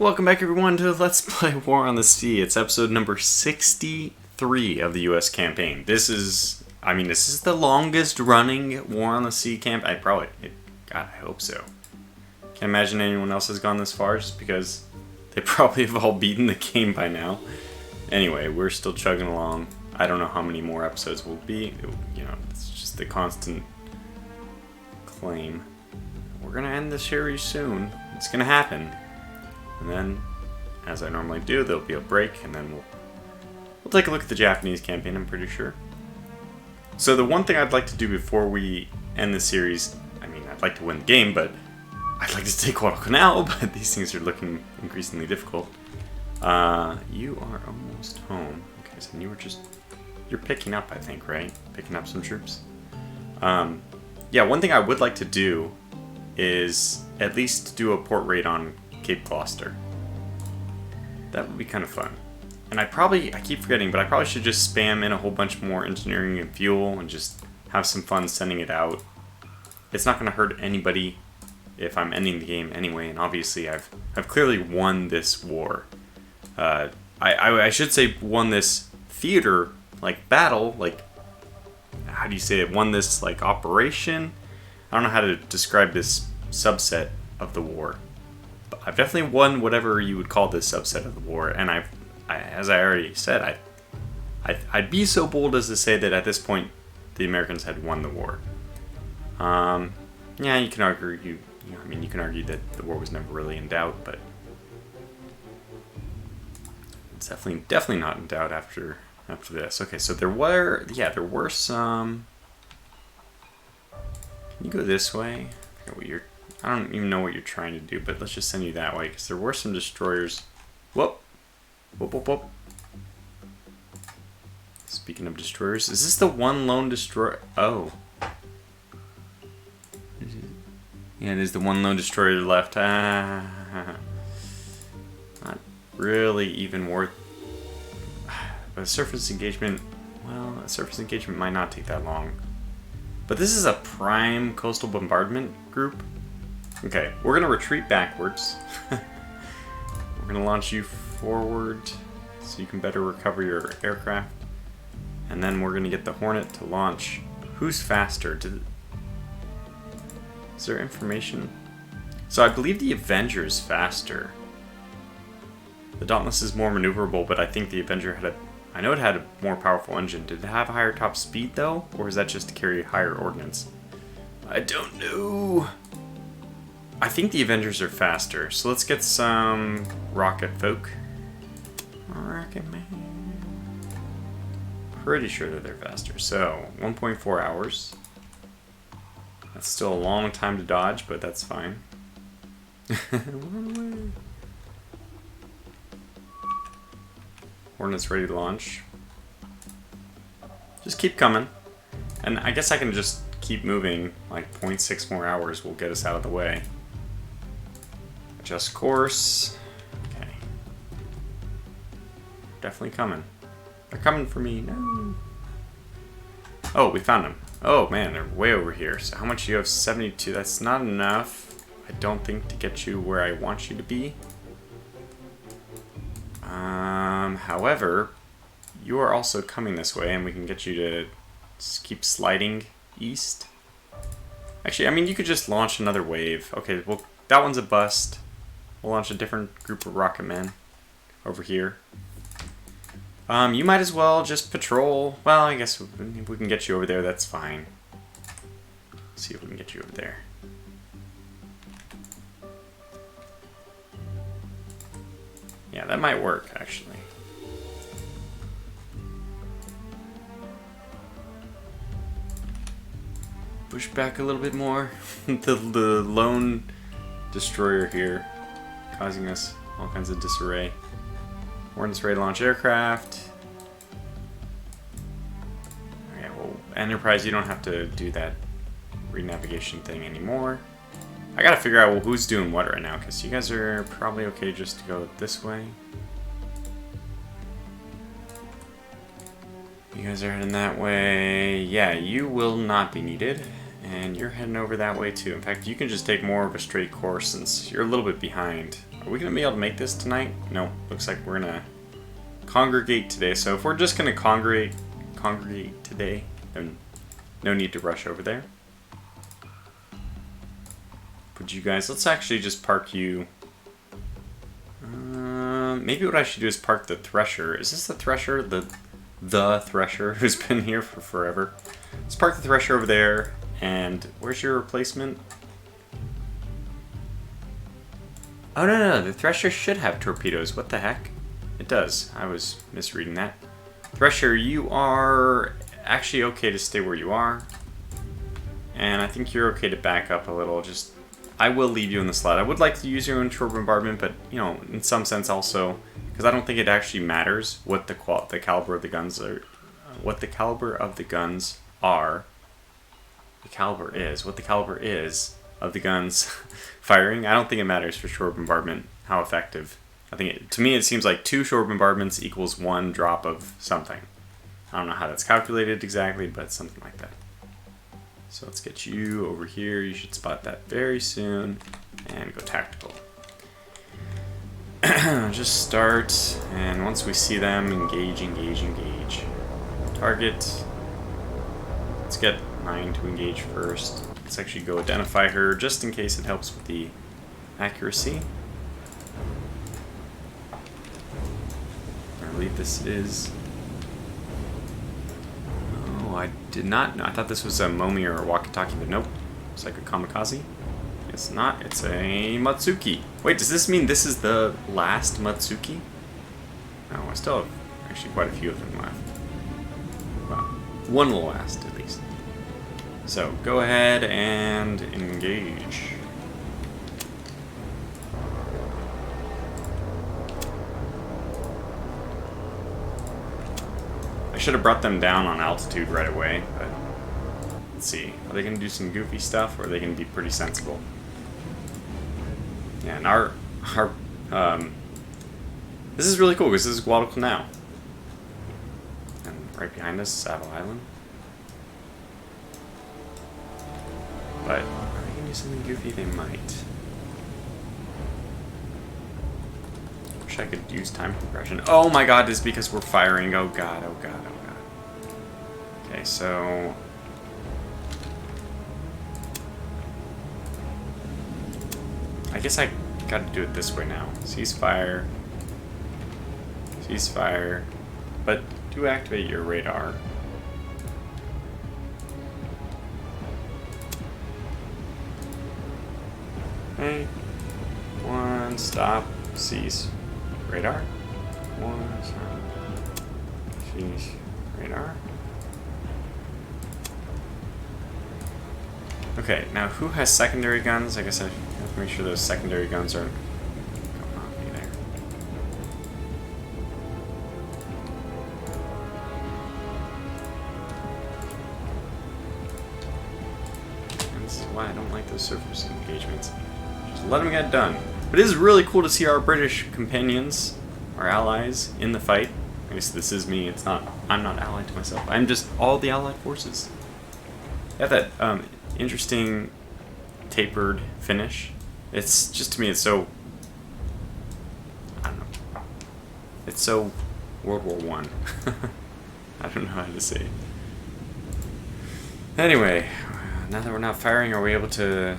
Welcome back everyone to Let's Play War on the Sea. It's episode number 63 of the US campaign. This is the longest running War on the Sea God, I hope so. Can't imagine anyone else has gone this far just because they probably have all beaten the game by now. Anyway, we're still chugging along. I don't know how many more episodes will be. It's just the constant claim. We're gonna end the series soon. It's gonna happen. And then, as I normally do, there'll be a break, and then we'll take a look at the Japanese campaign, I'm pretty sure. So the one thing I'd like to do before we end the series, I'd like to win the game, but I'd like to take Guadalcanal, but these things are looking increasingly difficult. You are almost home. Okay, so you're picking up, I think, right? Picking up some troops. Yeah, one thing I would like to do is at least do a port raid on Cape Gloucester. That would be kind of fun. And I keep forgetting, but I probably should just spam in a whole bunch more engineering and fuel and just have some fun sending it out. It's not going to hurt anybody if I'm ending the game anyway, and obviously I've clearly won this war. I should say won this theater, battle, how do you say it? Won this, operation? I don't know how to describe this subset of the war. I've definitely won whatever you would call this subset of the war, and as I already said, I'd be so bold as to say that at this point the Americans had won the war. Yeah, you can argue. You can argue that the war was never really in doubt, but it's definitely not in doubt after this. Okay, so there were some. Can you go this way? I don't even know what you're trying to do, but let's just send you that way, because there were some destroyers. Whoop. Whoop, whoop, whoop. Speaking of destroyers, is this the one lone destroyer? Oh. Yeah, it is the one lone destroyer left. Not really even worth... But a surface engagement might not take that long. But this is a prime coastal bombardment group. Okay, we're going to retreat backwards. We're going to launch you forward so you can better recover your aircraft. And then we're going to get the Hornet to launch. Who's faster? Is there information? So I believe the Avenger is faster. The Dauntless is more maneuverable, but I think the Avenger I know it had a more powerful engine. Did it have a higher top speed, though? Or is that just to carry higher ordnance? I don't know. I think the Avengers are faster, so let's get some rocket folk. Rocket man. Pretty sure that they're faster. So, 1.4 hours. That's still a long time to dodge, but that's fine. Hornet's ready to launch. Just keep coming. And I guess I can just keep moving, 0.6 more hours will get us out of the way. Adjust course. Okay. Definitely coming. They're coming for me. No. Oh, we found them. Oh man, they're way over here. So how much do you have? 72. That's not enough, I don't think, to get you where I want you to be. However, you are also coming this way, and we can get you to just keep sliding east. Actually, you could just launch another wave. Okay, well, that one's a bust. We'll launch a different group of rocket men over here. You might as well just patrol. Well, I guess we can get you over there. That's fine. Let's see if we can get you over there. Yeah, that might work, actually. Push back a little bit more. the lone destroyer here, causing us all kinds of disarray. Hornet's ready to launch aircraft. Okay, well, Enterprise, you don't have to do that renavigation thing anymore. I gotta figure out who's doing what right now, because you guys are probably okay just to go this way. You guys are heading that way. Yeah, you will not be needed. And you're heading over that way too. In fact, you can just take more of a straight course since you're a little bit behind. Are we going to be able to make this tonight? No, looks like we're going to congregate today. So if we're just going to congregate today, then no need to rush over there. But you guys, let's actually just park you. Maybe what I should do is park the Thresher. Is this the Thresher? The Thresher who's been here for forever. Let's park the Thresher over there. And where's your replacement? Oh, no, the Thresher should have torpedoes. What the heck? It does. I was misreading that. Thresher, you are actually okay to stay where you are. And I think you're okay to back up a little. Just, I will leave you in the slot. I would like to use your own shore bombardment, but, you know, in some sense also, because I don't think it actually matters what the caliber of the guns are. What the caliber of the guns are. What the caliber is of the guns firing. I don't think it matters for shore bombardment how effective. I think to me it seems like 2 shore bombardments equals 1 drop of something. I don't know how that's calculated exactly, but it's something like that. So let's get you over here. You should spot that very soon and go tactical. Just start, and once we see them, engage. Target. Let's get 9 to engage first. Let's actually go identify her just in case it helps with the accuracy. I believe this is... Oh, I did not know. I thought this was a Momi or a Wakataki, but nope. It's like a Kamikaze. It's not. It's a Matsuki. Wait, does this mean this is the last Matsuki? No, I still have actually quite a few of them left. Well, one will last at least. So go ahead and engage. I should have brought them down on altitude right away, but let's see. Are they going to do some goofy stuff, or are they going to be pretty sensible? Yeah, and our this is really cool because this is Guadalcanal, and right behind us is Savile Island. But are they going to do something goofy? They might. Wish I could use time compression. Oh my god, it's because we're firing. Oh god. Okay, so... I guess I gotta do it this way now. Ceasefire. But do activate your radar. Okay. 1, stop, cease, radar. 1, stop, cease, radar. Okay, now who has secondary guns? I guess I have to make sure those secondary guns aren't going off either. And this is why I don't like those surface engagements. Just let them get done. But it is really cool to see our British companions, our allies, in the fight. I guess this is me. It's not. I'm not allied to myself. I'm just all the allied forces. Yeah, that interesting tapered finish. It's just, to me, it's so, I don't know, it's so World War One. I don't know how to say it. Anyway, now that we're not firing, are we able to...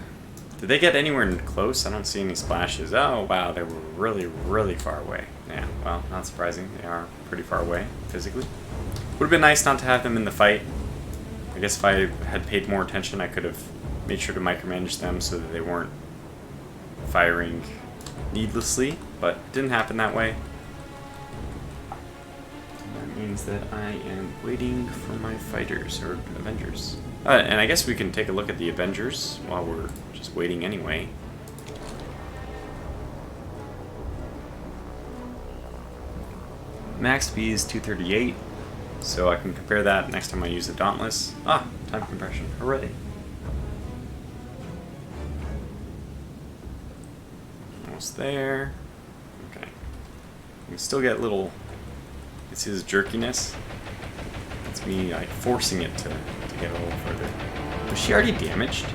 Did they get anywhere close? I don't see any splashes. Oh, wow, they were really, really far away. Yeah, well, not surprising. They are pretty far away, physically. Would have been nice not to have them in the fight. I guess if I had paid more attention, I could have made sure to micromanage them so that they weren't firing needlessly, but it didn't happen that way. That means that I am waiting for my fighters, or Avengers. And I guess we can take a look at the Avengers while we're just waiting anyway. Max speed is 238, so I can compare that next time I use the Dauntless. Ah, time compression, hooray. Almost there. Okay. You can still get little, it's his jerkiness. It's me like forcing it to get a little further. Was she already damaged?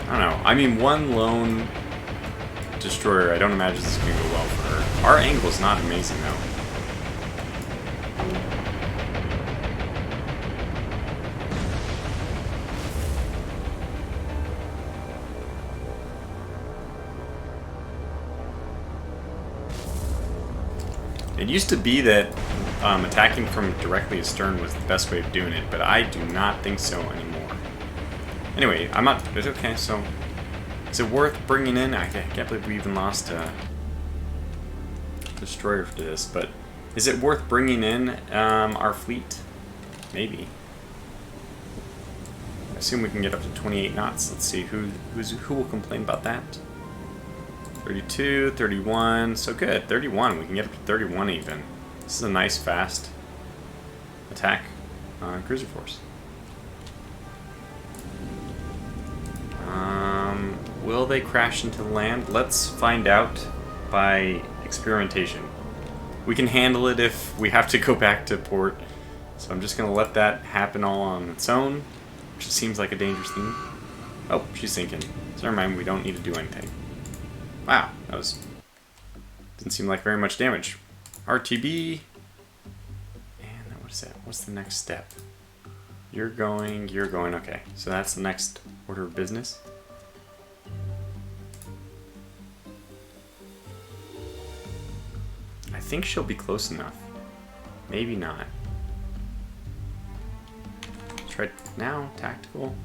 I don't know. I mean, one lone destroyer, I don't imagine this is going to go well for her. Our angle's not amazing, though. It used to be that attacking from directly astern was the best way of doing it, but I do not think so anymore. Anyway, I'm not... Okay, so... Is it worth bringing in? I can't believe we even lost a destroyer for this, but... Is it worth bringing in our fleet? Maybe. I assume we can get up to 28 knots. Let's see, who will complain about that? 32, 31, so good. 31, we can get up to 31 even. This is a nice, fast attack cruiser force. Will they crash into land? Let's find out by experimentation. We can handle it if we have to go back to port. So I'm just going to let that happen all on its own, which seems like a dangerous thing. Oh, she's sinking. So never mind, we don't need to do anything. Wow, that was... Didn't seem like very much damage. RTB. And what is that? What's the next step? You're going, okay. So that's the next order of business. I think she'll be close enough. Maybe not. Try now, tactical.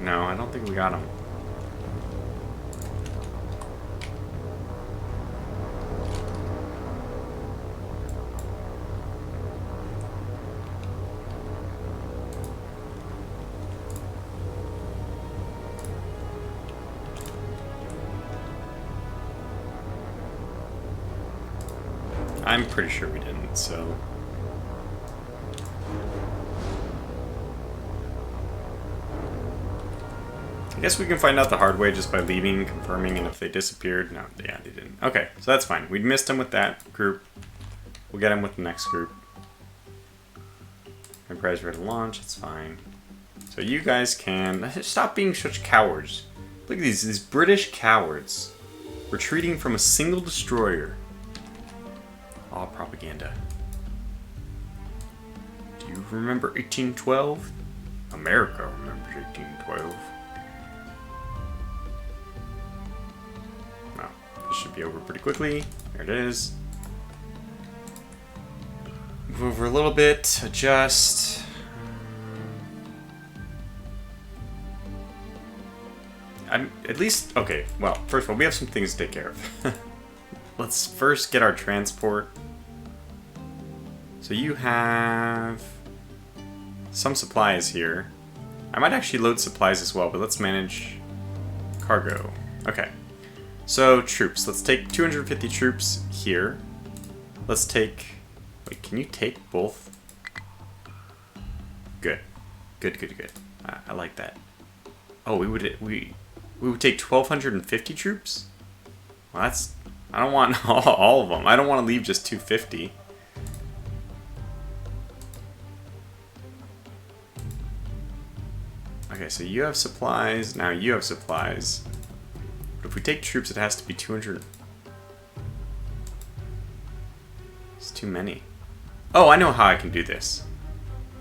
No, I don't think we got him. I'm pretty sure we didn't, so... I guess we can find out the hard way just by leaving, confirming, and if they disappeared... No, yeah, they didn't. Okay, so that's fine. We missed them with that group. We'll get them with the next group. Enterprise ready to launch, it's fine. So you guys can... Stop being such cowards. Look at these British cowards. Retreating from a single destroyer. All propaganda. Do you remember 1812? America remembers 1812. No, this should be over pretty quickly. There it is. Move over a little bit, adjust. I'm at least, okay, well, first of all, we have some things to take care of. Let's first get our transport. So you have some supplies here. I might actually load supplies as well, but let's manage cargo. Okay. So troops. Let's take 250 troops here. Let's take... Wait, can you take both? Good. Good, good, good. I like that. Oh, we would take 1,250 troops? Well, that's... I don't want all of them. I don't want to leave just 250. Okay, so you have supplies. Now you have supplies. But if we take troops, it has to be 200. It's too many. Oh, I know how I can do this.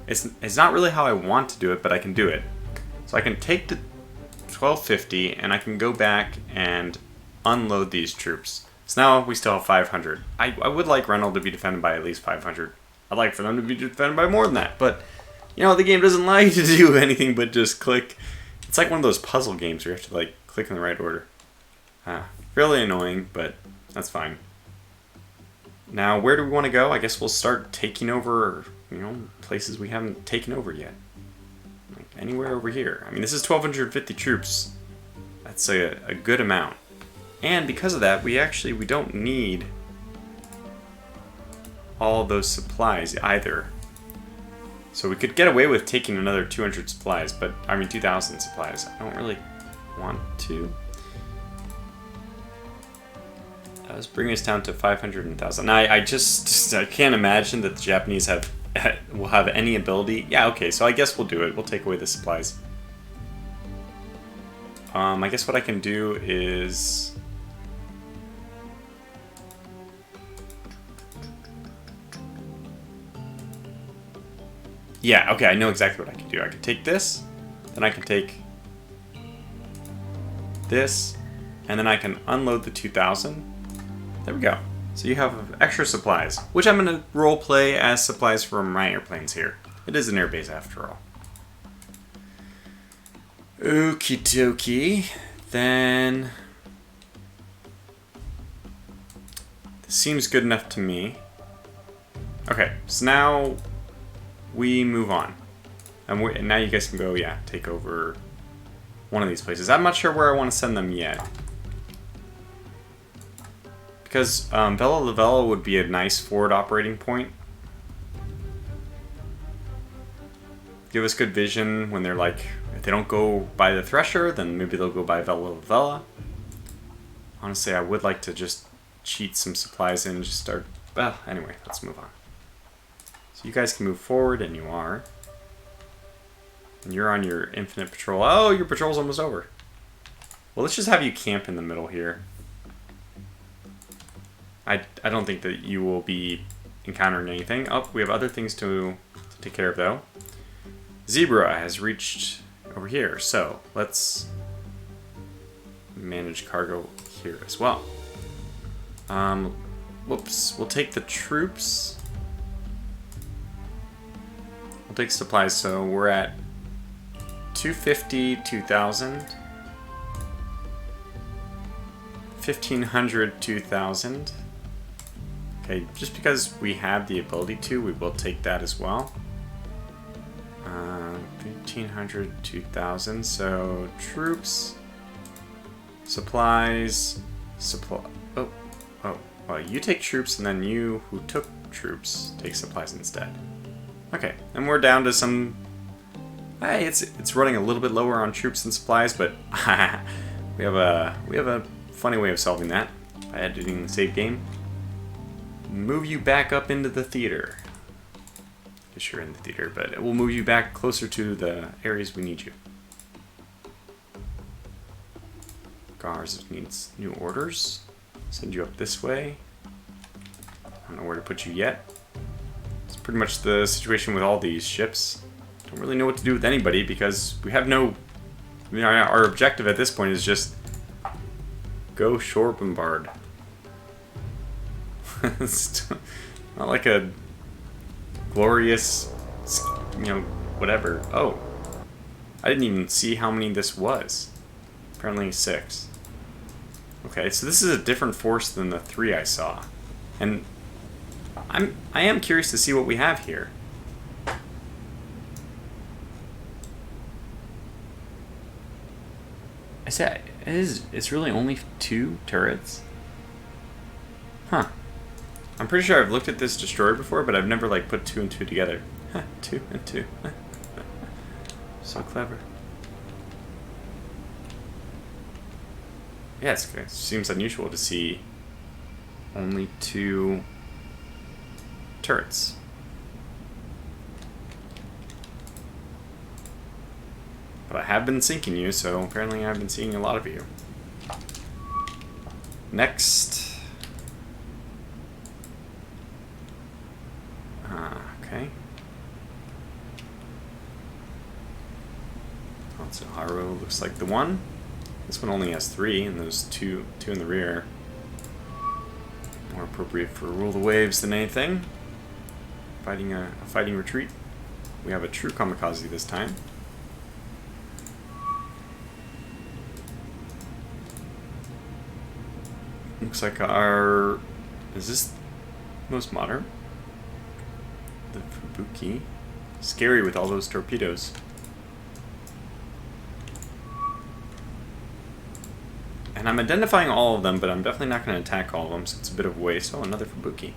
It's not really how I want to do it, but I can do it. So I can take the 1,250 and I can go back and unload these troops. So now we still have 500. I would like Reynolds to be defended by at least 500. I'd like for them to be defended by more than that, but you know, the game doesn't like to do anything but just click. It's like one of those puzzle games where you have to like click in the right order. Really annoying, but that's fine. Now, where do we want to go? I guess we'll start taking over, you know, places we haven't taken over yet. Like anywhere over here. I mean, this is 1,250 troops. That's a good amount. And because of that, we don't need all those supplies either. So we could get away with taking another 200 supplies, but I mean 2,000 supplies. I don't really want to. Let's bring us down to 500 and 1,000. Now I can't imagine that the Japanese have will have any ability. Yeah, okay, so I guess we'll do it. We'll take away the supplies. I guess what I can do is... Yeah, okay, I know exactly what I can do. I can take this, then I can take this, and then I can unload the 2000. There we go. So you have extra supplies, which I'm going to role play as supplies from my airplanes here. It is an airbase after all. Okie dokie. Then... this seems good enough to me. Okay, so now we move on. And now you guys can go, yeah, take over one of these places. I'm not sure where I want to send them yet. Because Vella Lavella would be a nice forward operating point. Give us good vision when they're like, if they don't go by the Thresher, then maybe they'll go by Vella Lavella. Honestly, I would like to just cheat some supplies in and just start... Well, anyway, let's move on. So you guys can move forward, and you are. And you're on your infinite patrol. Oh, your patrol's almost over. Well, let's just have you camp in the middle here. I don't think that you will be encountering anything. Oh, we have other things to take care of, though. Zebra has reached over here, so let's manage cargo here as well. Whoops, we'll take the troops. We'll take supplies, so we're at 250, 2,000. 1,500, 2,000. Okay, just because we have the ability to, we will take that as well. 1,500, 2,000. So troops, supplies, Oh, well, you take troops, and then you who took troops take supplies instead. Okay, and we're down to some. Hey, it's running a little bit lower on troops and supplies, but we have a funny way of solving that by editing the save game. Move you back up into the theater. Guess you're in the theater, but it will move you back closer to the areas we need you. Gars needs new orders. Send you up this way. I don't know where to put you yet. It's pretty much the situation with all these ships. Don't really know what to do with anybody because we have no... You know, our objective at this point is just go shore bombard. It's not like a glorious, you know, whatever. Oh, I didn't even see how many this was. Apparently 6. Okay, so this is a different force than the 3 I saw, and I am curious to see what we have here. I said it's really only 2 turrets. Huh. I'm pretty sure I've looked at this destroyer before, but I've never like put 2 and 2 together. 2 and 2. So clever. Yeah, it seems unusual to see only 2 turrets. But I have been sinking you, so apparently I've been seeing a lot of you. Next. Okay. Atsuharu looks like the one. This one only has 3, and those two in the rear. More appropriate for rule the waves than anything. Fighting a fighting retreat. We have a true kamikaze this time. Looks like our... Is this most modern? The Fubuki. Scary with all those torpedoes. And I'm identifying all of them, but I'm definitely not going to attack all of them, so it's a bit of a waste. Oh, another Fubuki.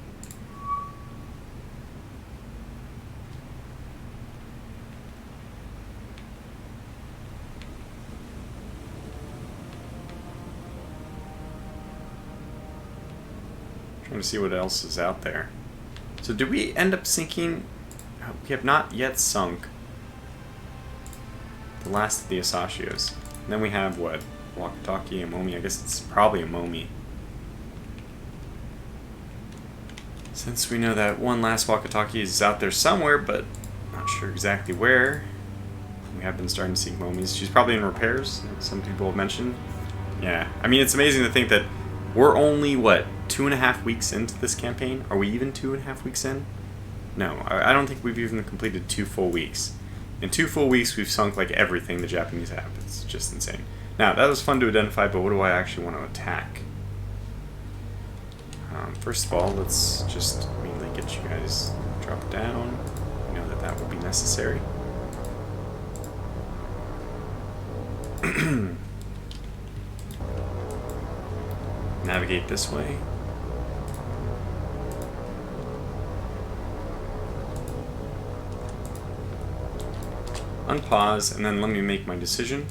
Trying to see what else is out there. So did we end up sinking we have not yet sunk the last of the Asashios. And then we have what? Wakataki, a Momi. I guess it's probably a Momi. Since we know that one last Wakataki is out there somewhere, but not sure exactly where. We have been starting to see Momis. She's probably in repairs, some people have mentioned. Yeah, I mean, it's amazing to think that we're only, what, 2.5 weeks into this campaign? Are we even 2.5 weeks in? No, I don't think we've even completed 2 full weeks. In 2 full weeks, we've sunk like everything the Japanese have. It's just insane. Now, that was fun to identify, but what do I actually want to attack? First of all, let's just immediately get you guys dropped down. We know that that will be necessary. Navigate this way. Unpause, and then let me make my decision.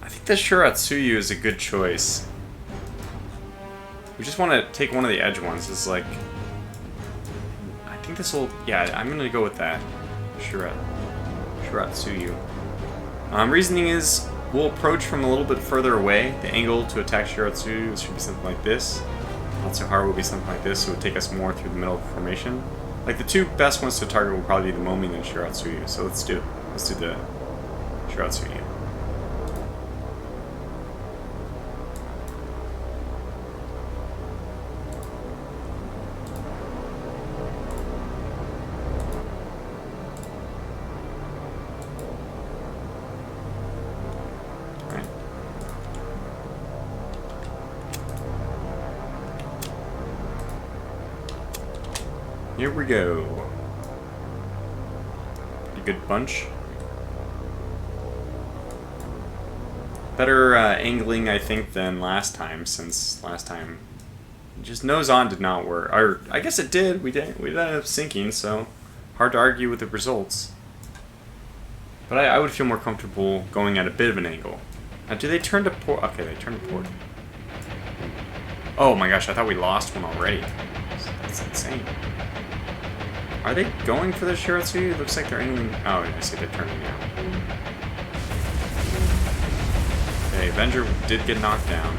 I think the Shiratsuyu is a good choice. We just want to take one of the edge ones. It's like, I think this will, yeah, I'm going to go with that. Shiratsuyu. Reasoning is, we'll approach from a little bit further away. The angle to attack Shiratsuyu should be something like this. Atsuharu will be something like this, so it would take us more through the middle of the formation. Like, the 2 best ones to target will probably be the Momi and Shiratsuyu, so let's do it. Let's do the Shiratsuyu. Here we go. Pretty good bunch. Better angling, I think, than last time, since last time just nose on did not work. Or I guess it did. We ended up sinking, so hard to argue with the results. But I would feel more comfortable going at a bit of an angle. Now, do they turn to port? Okay, they turn to port. Oh my gosh, I thought we lost one already. That's insane. Are they going for the Shiratsuyu? It looks like they're aiming. Oh, I see, they're turning now. Okay, Avenger did get knocked down.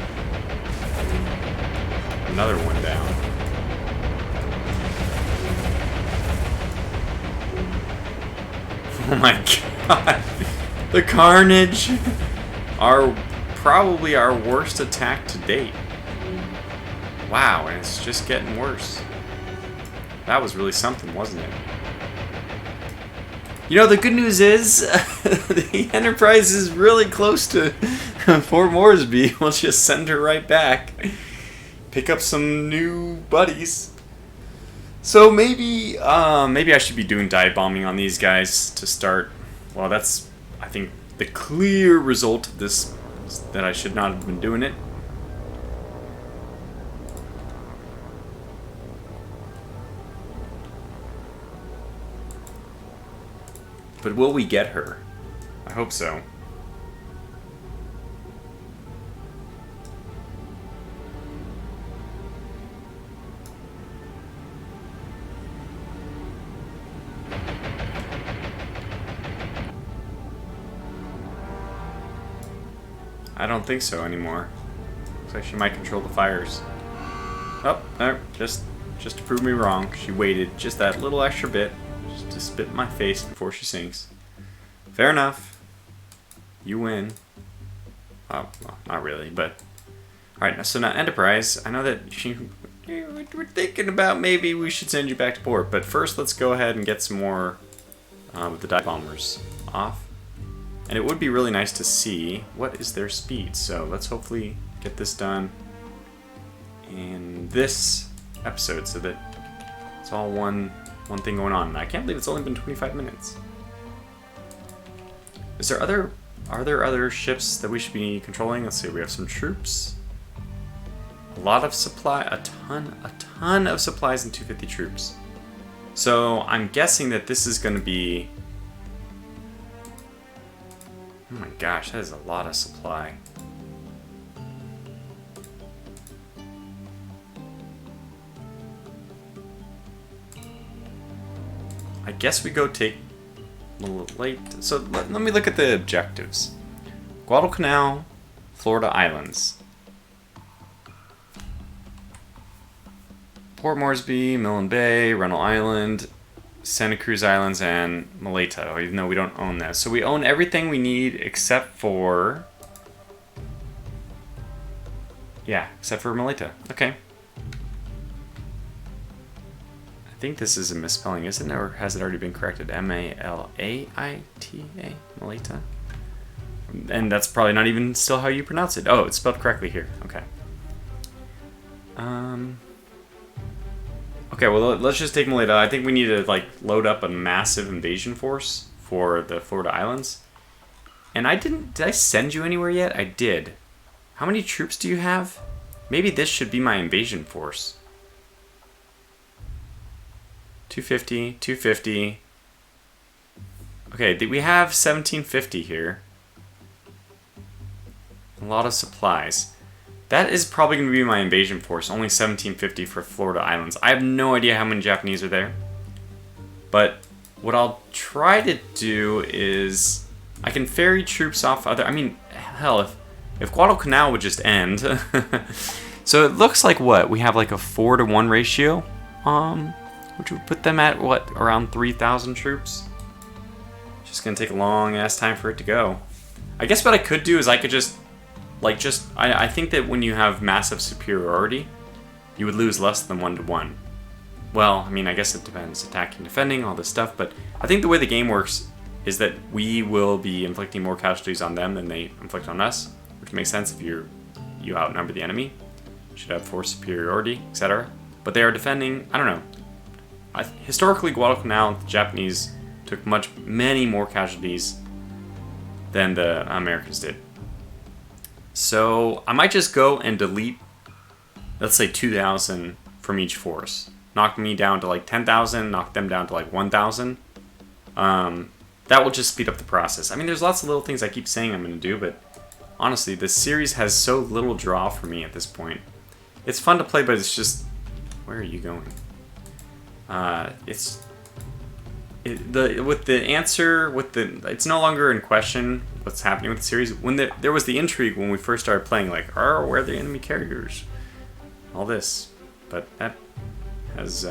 Another one down. Oh my god. The carnage! Probably our worst attack to date. Wow, and it's just getting worse. That was really something, wasn't it? You know, the good news is, the Enterprise is really close to Fort Moresby. We'll just send her right back. Pick up some new buddies. So maybe I should be doing dive bombing on these guys to start. Well, that's, I think, the clear result of this, that I should not have been doing it. But will we get her? I hope so. I don't think so anymore. Looks like she might control the fires. Oh, no, just to prove me wrong, she waited just that little extra bit. To spit in my face before she sinks. Fair enough. You win. Oh, well, not really, but... Alright, so now Enterprise, I know that we're thinking about maybe we should send you back to port, but first let's go ahead and get some more with the dive bombers off. And it would be really nice to see what is their speed, so let's hopefully get this done in this episode so that it's all one thing going on. I can't believe it's only been 25 minutes. Are there other ships that we should be controlling? Let's see, we have some troops. A lot of supply, a ton of supplies and 250 troops. So I'm guessing that this is going to be... Oh my gosh, that is a lot of supply. I guess we go take a little late. So let me look at the objectives. Guadalcanal, Florida Islands. Port Moresby, Millen Bay, Rennell Island, Santa Cruz Islands, and Maleta, even though we don't own that. So we own everything we need except for... Yeah, except for Maleta. Okay. I think this is a misspelling, isn't it? Or has it already been corrected? M-A-L-A-I-T-A? Maleta? And that's probably not even still how you pronounce it. Oh, it's spelled correctly here. Okay. Okay, well, let's just take Maleta. I think we need to, like, load up a massive invasion force for the Florida Islands. And did I send you anywhere yet? I did. How many troops do you have? Maybe this should be my invasion force. 250, 250. Okay, we have 1750 here. A lot of supplies. That is probably going to be my invasion force. Only 1750 for Florida Islands. I have no idea how many Japanese are there. But what I'll try to do is... I can ferry troops off other... I mean, hell, if Guadalcanal would just end... So it looks like what? We have like a 4-to-1 ratio. Which would put them at, what? Around 3,000 troops? Just going to take a long-ass time for it to go. I guess what I could do is I could just... I think that when you have massive superiority, you would lose less than 1-to-1. Well, I mean, I guess it depends. Attacking, defending, all this stuff. But I think the way the game works is that we will be inflicting more casualties on them than they inflict on us, which makes sense if you outnumber the enemy. You should have force superiority, etc. But they are defending, I don't know. Historically, Guadalcanal, the Japanese took many more casualties than the Americans did. So I might just go and delete, let's say 2,000 from each force. Knock me down to like 10,000, knock them down to like 1,000. That will just speed up the process. I mean, there's lots of little things I keep saying I'm going to do, but honestly, this series has so little draw for me at this point. It's fun to play, but it's just... Where are you going? It's no longer in question what's happening with the series. When there was the intrigue when we first started playing, like, oh, where are the enemy carriers? All this, but that has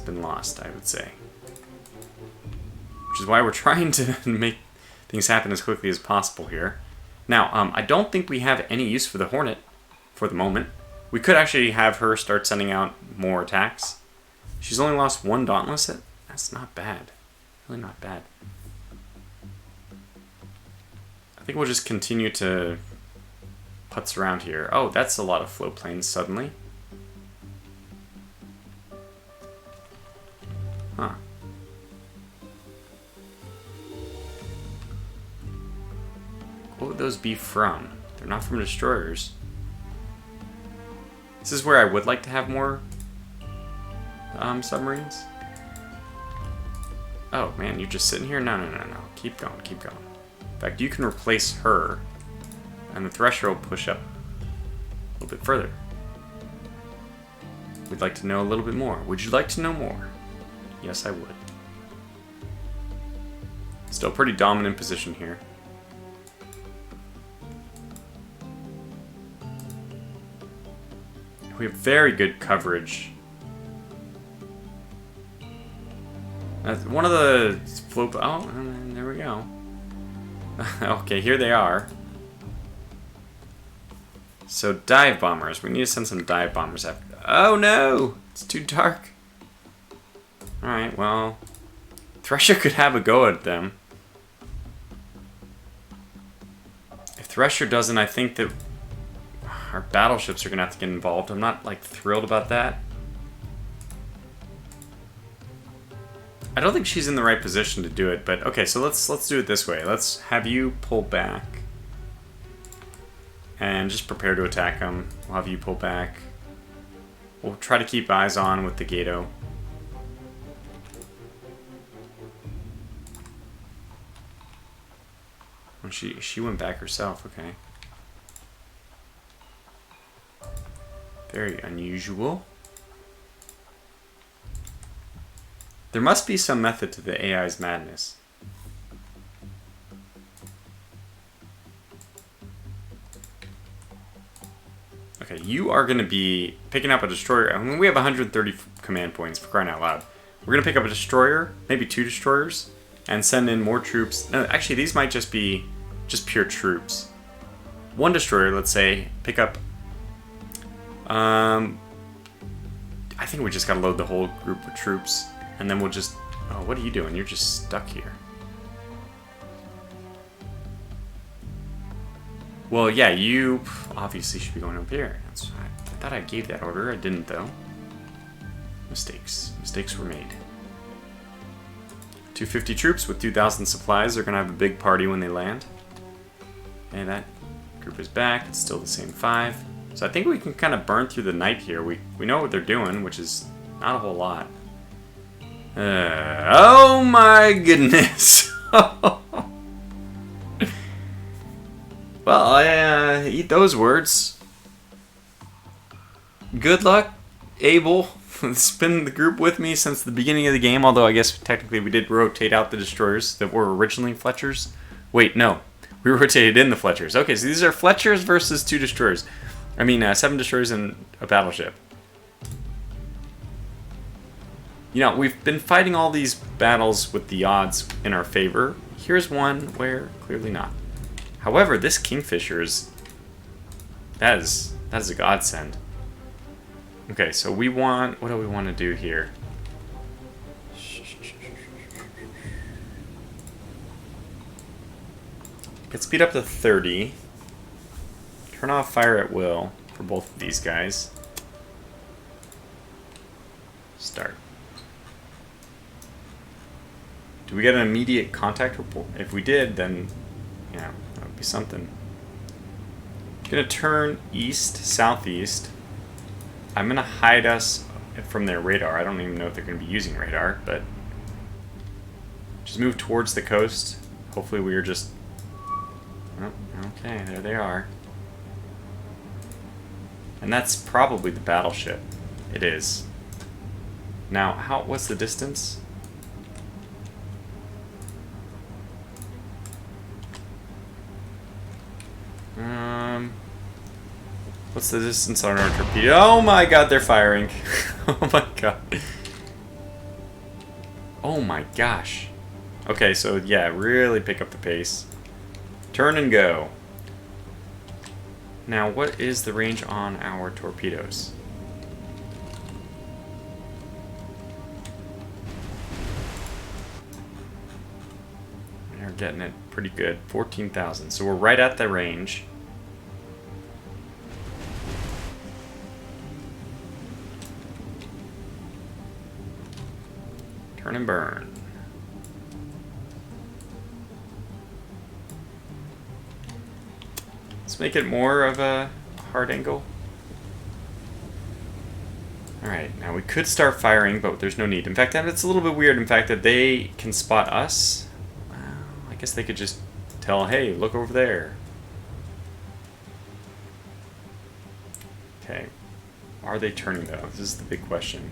been lost, I would say. Which is why we're trying to make things happen as quickly as possible here. Now, I don't think we have any use for the Hornet for the moment. We could actually have her start sending out more attacks. She's only lost 1 Dauntless. That's not bad. Really not bad. I think we'll just continue to putz around here. Oh, that's a lot of float planes suddenly. Huh. What would those be from? They're not from destroyers. This is where I would like to have more submarines. Oh man, you're just sitting here? No. Keep going. In fact, you can replace her, and the Thresher will push up a little bit further. We'd like to know a little bit more. Would you like to know more? Yes, I would. Still pretty dominant position here. We have very good coverage. One of the float... Oh, there we go. Okay, here they are. So, dive bombers. We need to send some dive bombers after... Oh, no! It's too dark. Alright, well... Thresher could have a go at them. If Thresher doesn't, I think that our battleships are going to have to get involved. I'm not, like, thrilled about that. I don't think she's in the right position to do it, but okay, so let's do it this way. Let's have you pull back. And just prepare to attack them. We'll have you pull back. We'll try to keep eyes on with the Gato. Oh, she went back herself, okay. Very unusual. There must be some method to the AI's madness. Okay, you are going to be picking up a destroyer. I mean, we have 130 command points, for crying out loud. We're going to pick up a destroyer, maybe 2 destroyers, and send in more troops. No, actually, these might just be just pure troops. 1 destroyer, let's say, pick up... I think we just got to load the whole group with troops, and then we'll just... Oh, what are you doing? You're just stuck here. Well, yeah, you obviously should be going up here. I thought I gave that order. I didn't, though. Mistakes. Mistakes were made. 250 troops with 2,000 supplies. They're going to have a big party when they land. And that group is back. It's still the same 5. So I think we can kind of burn through the night here. We know what they're doing, which is not a whole lot. Oh my goodness. Well, I eat those words. Good luck, Abel. It's been the group with me since the beginning of the game, although I guess technically we did rotate out the destroyers that were originally Fletchers. Wait, no. We rotated in the Fletchers. Okay, so these are Fletchers versus 2 destroyers. I mean, 7 destroyers and a battleship. You know, we've been fighting all these battles with the odds in our favor. Here's one where clearly not. However, this Kingfisher is... That is a godsend. Okay, so we want... What do we want to do here? Get speed up to 30. Turn off fire at will for both of these guys. Start. Do we get an immediate contact report? If we did, then, yeah, that would be something. I'm gonna turn east, southeast. I'm gonna hide us from their radar. I don't even know if they're gonna be using radar, but just move towards the coast. Hopefully we are just... Oh, okay, there they are. And that's probably the battleship. It is. Now, what's the distance? What's the distance on our torpedo? Oh my god, they're firing. Oh my god. Oh my gosh. Okay, so yeah, really pick up the pace. Turn and go. Now, what is the range on our torpedoes? We're getting it pretty good. 14,000. So we're right at the range. Turn and burn. Let's make it more of a hard angle. Alright, now we could start firing, but there's no need. In fact, it's a little bit weird, in fact, that they can spot us. Well, I guess they could just tell, hey, look over there. Okay. Are they turning, though? This is the big question.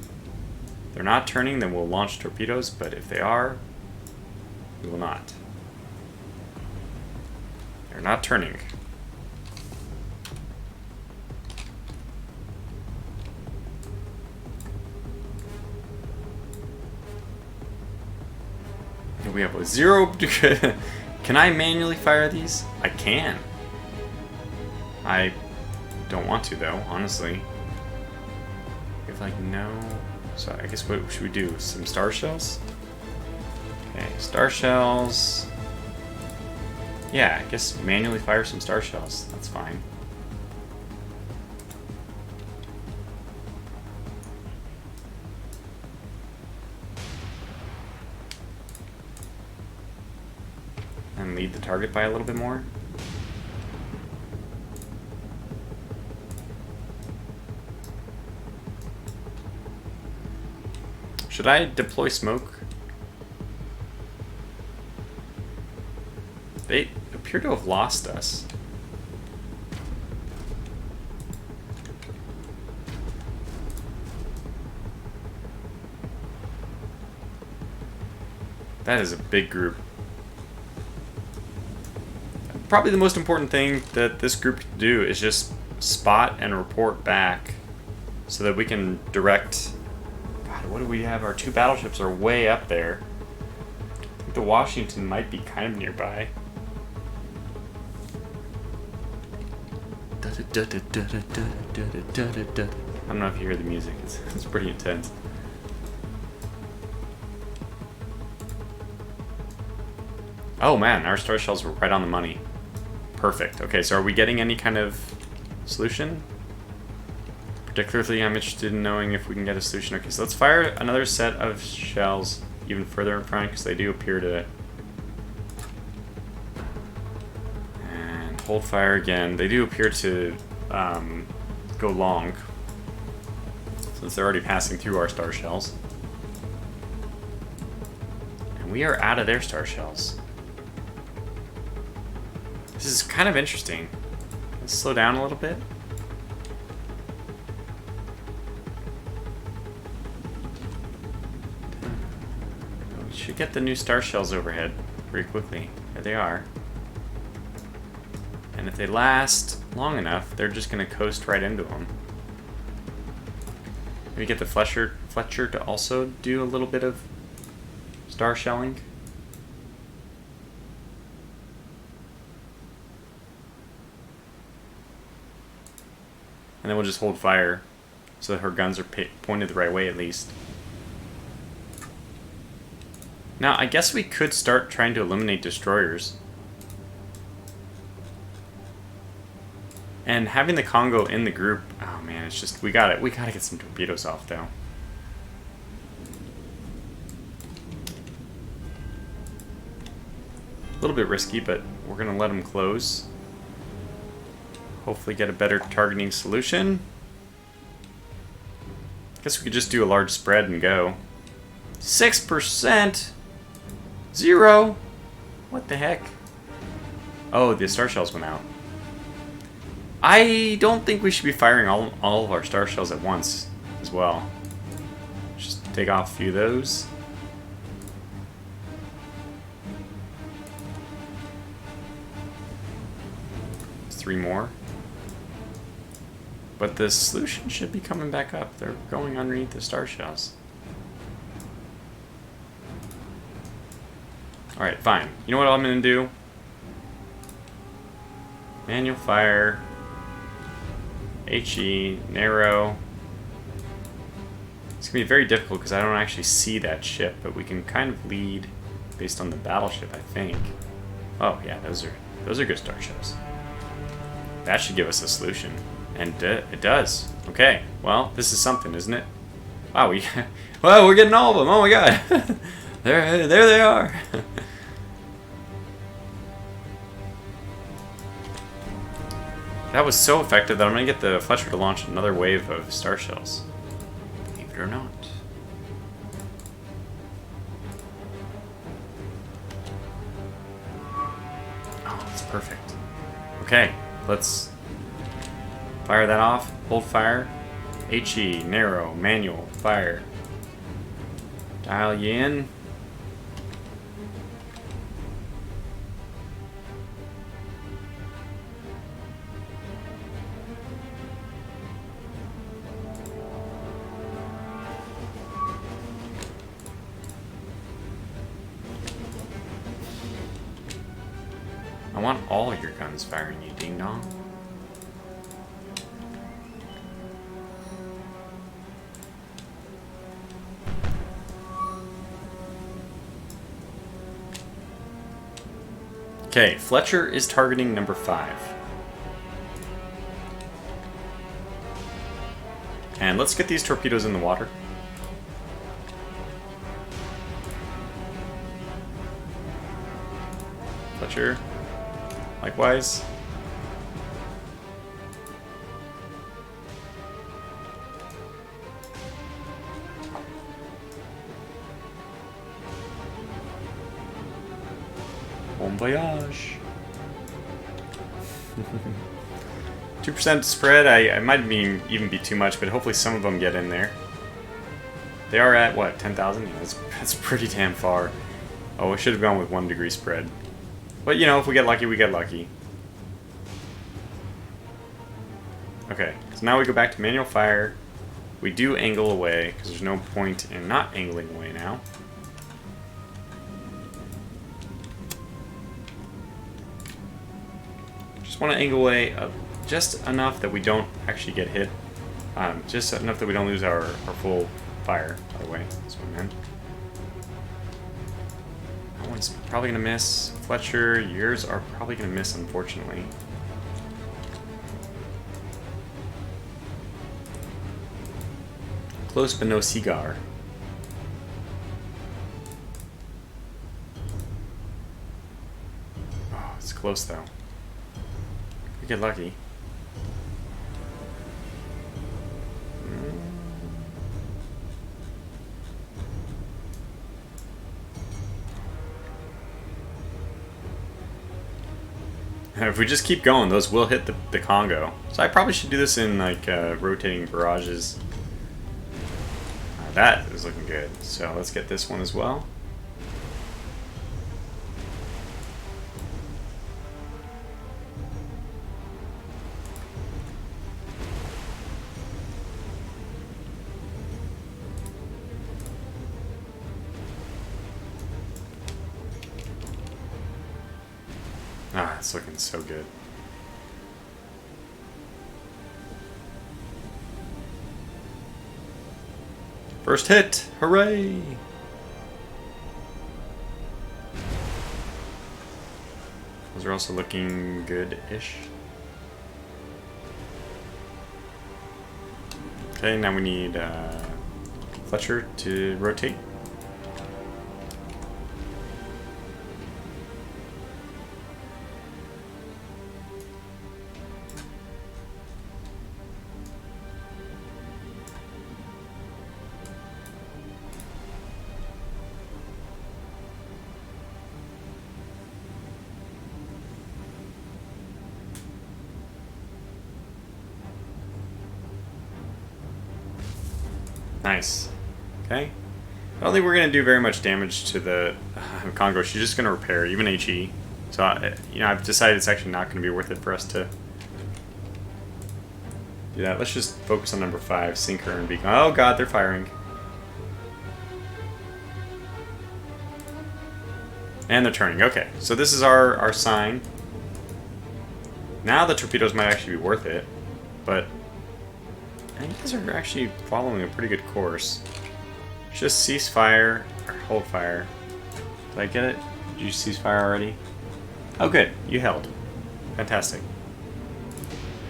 If they're not turning, then we'll launch torpedoes, but if they are, we will not. They're not turning. We have a 0. Can I manually fire these? I can. I don't want to, though, honestly. If like no... So I guess what should we do? Some star shells? Okay, star shells. Yeah, I guess manually fire some star shells. That's fine. And lead the target by a little bit more. Should I deploy smoke? They appear to have lost us. That is a big group. Probably the most important thing that this group can do is just spot and report back so that we can direct... God, what do we have? Our 2 battleships are way up there. I think the Washington might be kind of nearby. I don't know if you hear the music. It's pretty intense. Oh man, our star shells were right on the money. Perfect. Okay, so are we getting any kind of solution? Particularly, I'm interested in knowing if we can get a solution. Okay, so let's fire another set of shells even further in front because they do appear to... And hold fire again. They do appear to go long since they're already passing through our star shells. And we are out of their star shells. This is kind of interesting. Let's slow down a little bit. We should get the new star shells overhead pretty quickly. There they are. And if they last long enough, they're just going to coast right into them. Maybe get the Fletcher to also do a little bit of star shelling. And then we'll just hold fire so that her guns are pointed the right way at least. Now, I guess we could start trying to eliminate destroyers. And having the Congo in the group, oh man, it's just, we gotta get some torpedoes off though. A little bit risky, but we're gonna let them close. Hopefully get a better targeting solution. Guess we could just do a large spread and go. 6%? 0? What the heck? Oh, the star shells went out. I don't think we should be firing all of our star shells at once as well. Just take off a few of those. There's 3 more. But the solution should be coming back up. They're going underneath the star shells. Alright, fine. You know what I'm going to do? Manual fire. HE, narrow. It's going to be very difficult because I don't actually see that ship, but we can kind of lead based on the battleship, I think. Oh, yeah, those are good star shells. That should give us a solution. And it does. Okay, well, this is something, isn't it? Wow, well, we're getting all of them. Oh my god. there they are. That was so effective that I'm going to get the Fletcher to launch another wave of star shells. Believe it or not. Oh, that's perfect. Okay, let's fire that off. Hold fire. HE, narrow, manual, fire. Dial you in. I want all your guns firing, you ding dong. Okay, Fletcher is targeting number 5. And let's get these torpedoes in the water. Fletcher, likewise. Bon voyage. 2% spread, I might even be too much, but hopefully some of them get in there. They are at, what, 10,000? Yeah, that's pretty damn far. Oh, I should have gone with 1 degree spread. But, you know, if we get lucky, we get lucky. Okay, so now we go back to manual fire. We do angle away, because there's no point in not angling away now. Just want to angle away just enough that we don't actually get hit. Just enough that we don't lose our full fire, by the way. This one, man. That one's probably going to miss. Fletcher, yours are probably going to miss, unfortunately. Close but no cigar. Oh, it's close though. We get lucky. If we just keep going, those will hit the Congo. So I probably should do this in like rotating barrages. That is looking good. So let's get this one as well. Ah, it's looking so good. First hit! Hooray! Those are also looking good-ish. Okay, now we need Fletcher to rotate. Nice. Okay. I don't think we're going to do very much damage to the Congo. She's just going to repair, even HE. So, you know, I've decided it's actually not going to be worth it for us to do that. Let's just focus on number 5, Sinker and Beacon. Oh god, they're firing. And they're turning. Okay, so this is our sign. Now the torpedoes might actually be worth it, but I think these are actually following a pretty good course. Just cease fire, or hold fire. Did I get it? Did you cease fire already? Oh good, you held. Fantastic.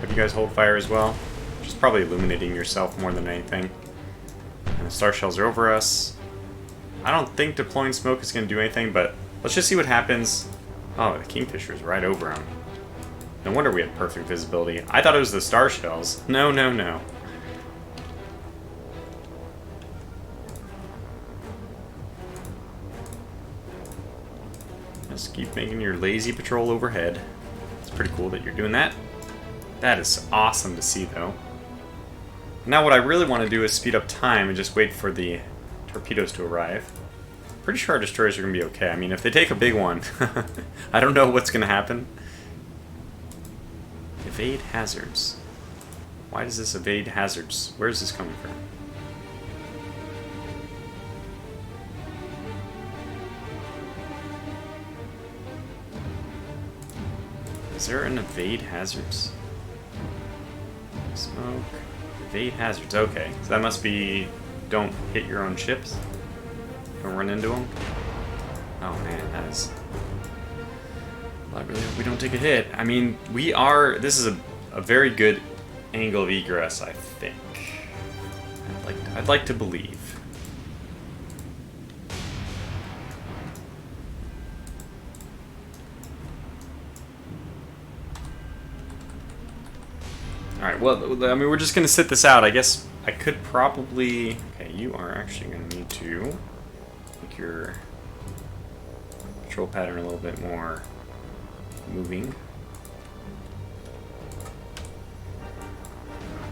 Hope you guys hold fire as well. Just probably illuminating yourself more than anything. And the star shells are over us. I don't think deploying smoke is going to do anything, but let's just see what happens. Oh, the Kingfisher is right over him. No wonder we had perfect visibility. I thought it was the star shells. No, no, no. Just keep making your lazy patrol overhead. It's pretty cool that you're doing that. That is awesome to see, though. Now what I really want to do is speed up time and just wait for the torpedoes to arrive. Pretty sure our destroyers are going to be okay. I mean, if they take a big one, I don't know what's going to happen. Evade hazards. Why does this evade hazards? Where is this coming from? Is there an evade hazards? Smoke. Evade hazards. Okay, so that must be don't hit your own ships. Don't run into them. Oh man, that is. Well, I really hope we don't take a hit. I mean, we are. This is a very good angle of egress, I think. I'd like to believe. Alright, well, I mean, we're just going to sit this out. I guess I could probably... Okay, you are actually going to need to make your control pattern a little bit more moving.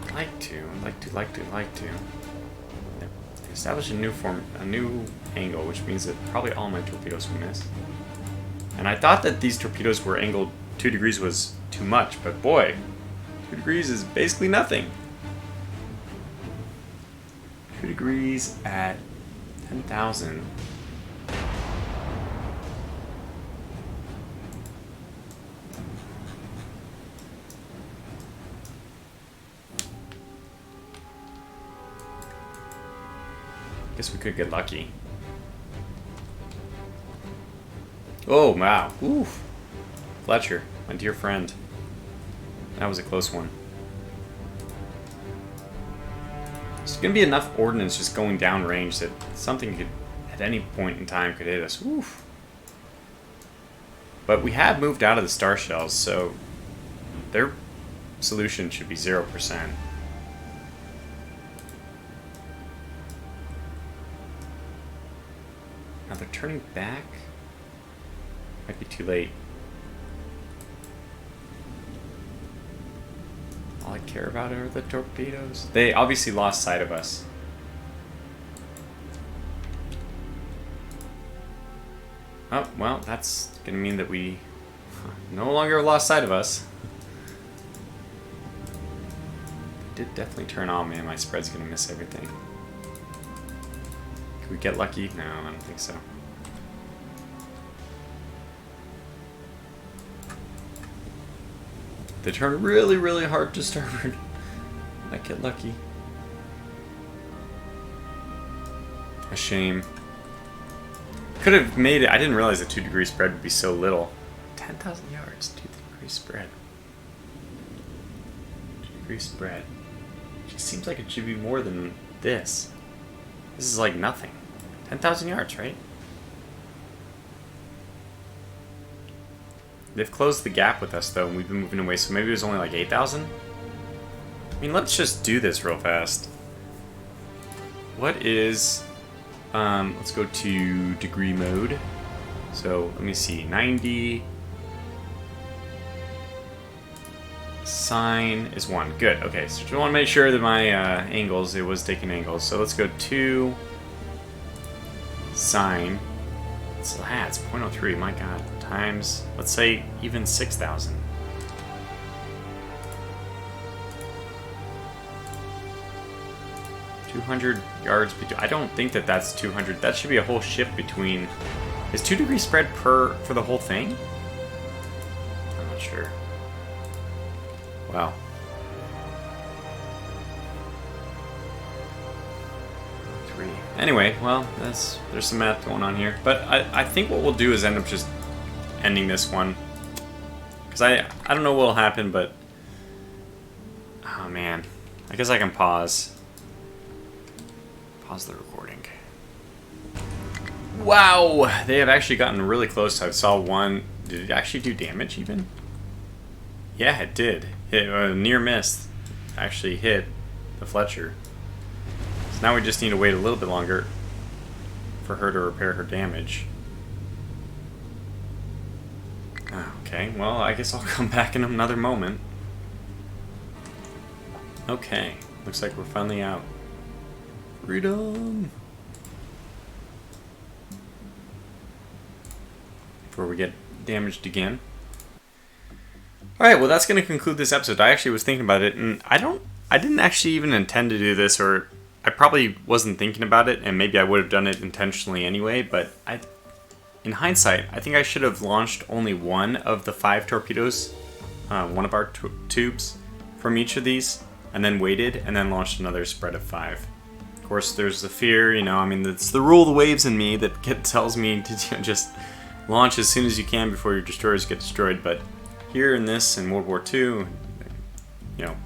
I'd like to. Yep, establish a new angle, which means that probably all my torpedoes will miss. And I thought that these torpedoes were angled 2 degrees was too much, but boy, 2 degrees is basically nothing. 2 degrees at 10,000. Guess we could get lucky. Oh, wow. Oof. Fletcher, my dear friend. That was a close one. There's going to be enough ordnance just going down range that something could, at any point in time, could hit us. Oof. But we have moved out of the star shells, so their solution should be 0%. Now they're turning back. Might be too late. All I care about are the torpedoes. They obviously lost sight of us. Oh, well, that's gonna mean that we no longer lost sight of us. They did definitely turn on, man. My spread's gonna miss everything. Can we get lucky? No, I don't think so. They turn really, really hard to starboard. Might get lucky. A shame. Could have made it. I didn't realize the 2 degree spread would be so little. 10,000 yards, 2 degree spread. 2 degree spread. It just seems like it should be more than this. This is like nothing. 10,000 yards, right? They've closed the gap with us, though, and we've been moving away, so maybe it was only like 8,000? I mean, let's just do this real fast. What is... let's go to degree mode. So, let me see. 90... Sine is 1. Good, okay. So, just want to make sure that my angles, it was taking angles. So, let's go to... Sine. It's 0.03, my god. Times, let's say, even 6,000. $200 yards. I don't think that that's 200. That should be a whole shift between. Is 2 degree spread for the whole thing? I'm not sure. Wow. Anyway, well, there's some math going on here. But I think what we'll do is end up just ending this one. Because I don't know what will happen, but... Oh, man. I guess I can pause. Pause the recording. Wow! They have actually gotten really close. I saw one... Did it actually do damage, even? Yeah, it did. It near miss. Actually hit the Fletcher. Now we just need to wait a little bit longer for her to repair her damage. Okay, well, I guess I'll come back in another moment. Okay, looks like we're finally out. Freedom! Before we get damaged again. Alright, well that's going to conclude this episode. I actually was thinking about it, and I didn't actually even intend to do this, or I probably wasn't thinking about it, and maybe I would have done it intentionally anyway, but in hindsight, I think I should have launched only one of the 5 torpedoes, one of our tubes from each of these, and then waited, and then launched another spread of 5. Of course, there's the fear, you know, I mean, it's the rule of the waves in me that tells me to just launch as soon as you can before your destroyers get destroyed, but here in this, in World War II, you know,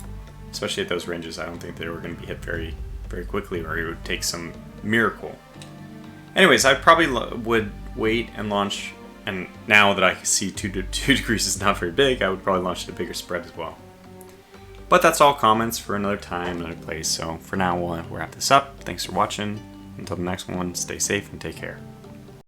especially at those ranges, I don't think they were going to be hit very quickly, or it would take some miracle. Anyways, I probably would wait and launch, and now that I see 2 degrees is not very big, I would probably launch at a bigger spread as well. But that's all comments for another time, another place, so for now we'll wrap this up. Thanks for watching. Until the next one, stay safe and take care.